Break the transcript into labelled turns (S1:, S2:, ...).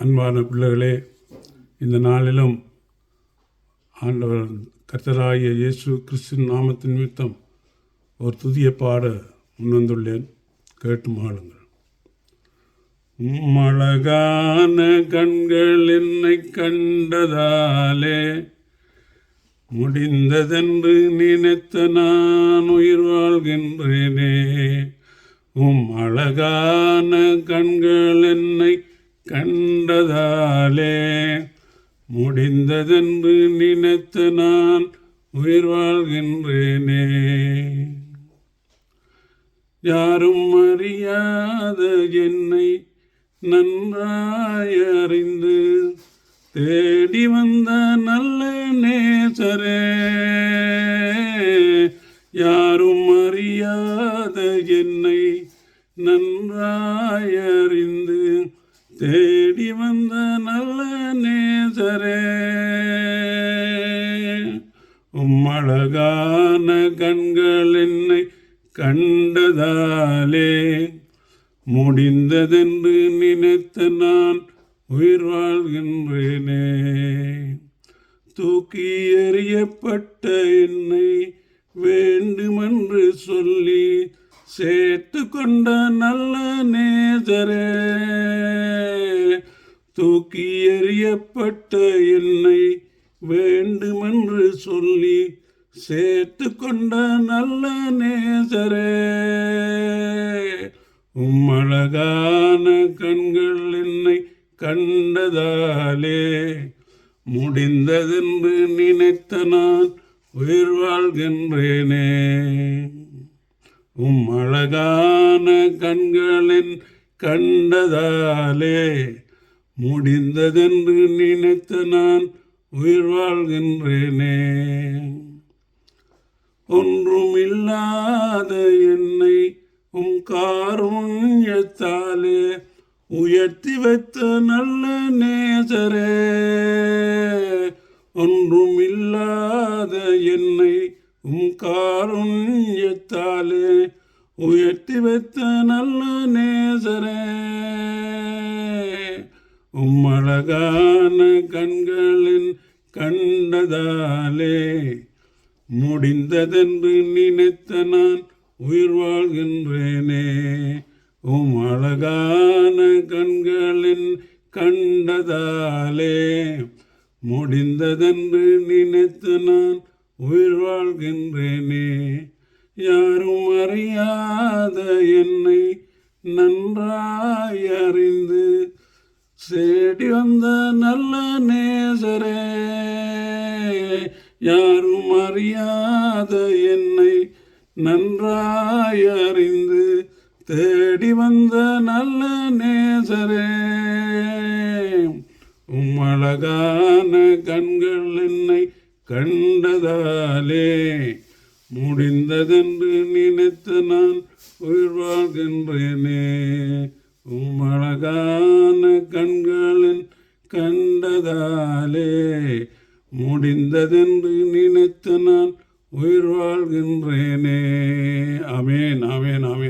S1: அன்பான பிள்ளைகளே, இந்த நாளிலும் ஆண்டவர் கர்த்தராகிய இயேசு கிறிஸ்துவின் நாமத்தின் நிமித்தம் ஒரு துதியை பாட முன்வந்துள்ளேன். கேட்டு மாளுங்கள். அழகான கண்கள் என்னை கண்டதாலே முடிந்ததென்று நினைத்த நான் உயிர் வாழ்கின்றேனே. அழகான கண்கள் என்னை கண்டதாலே முடிந்ததென்று நினைத்து நான் உயிர் வாழ்கின்றேனே. யாரும் அறியாத என்னை நன்றாய் அறிந்து தேடி வந்த நல்ல நேசரே, யாரும் அறியாத என்னை நன்றாய் அறிந்து தேடி வந்த நல்ல நேசரே, அழகான கண்கள் என்னை கண்டதாலே முடிந்ததென்று நினைத்த நான் உயிர் வாழ்கின்றேனே. தூக்கி எறியப்பட்ட என்னை வேண்டுமென்று சொல்லி சேர்த்து கொண்ட நல்ல நேசரே, தூக்கி எறியப்பட்ட என்னை வேண்டுமென்று சொல்லி சேர்த்து கொண்ட நல்ல நேசரே, அழகான கண்கள் என்னை கண்டதாலே முடிந்ததென்று நினைத்த நான் உயிர் வாழ்கின்றேனே. அழகான கண்களின் கண்டதாலே முடிந்ததென்று நினைத்த நான் உயிர் வாழ்கின்றேனே. ஒன்றுமில்லாத என்னை காருண்யத்தாலே உயர்த்தி வைத்த நல்ல நேசரே, ஒன்றுமில்லாத என்னை காருண்யத்தாலே உயர்த்தி வைத்த நல்ல நேசரே, அழகான கண்களின் கண்டதாலே முடிந்ததென்று நினைத்த நான் உயிர் வாழ்கின்றேனே. அழகான கண்களின் கண்டதாலே முடிந்ததென்று நினைத்து நான் உயிர் வாழ்கின்றேனே. யாரும் அறியாத என்னை நன்றாய் அறிந்து தேடி வந்த நல்ல நேசரே, யாரும் அறியாத என்னை நன்றாய் அறிந்து தேடி வந்த நல்ல நேசரே, அழகான கண்கள் என்னை கண்டதாலே முடிந்ததென்று நினைத்து நான் உயிர் வாழ்கின்றேனே. அழகான கண்களின் கண்டதாலே முடிந்ததென்று நினைத்து நான் உயிர் வாழ்கின்றேனே. ஆமென், ஆமென், ஆமென்.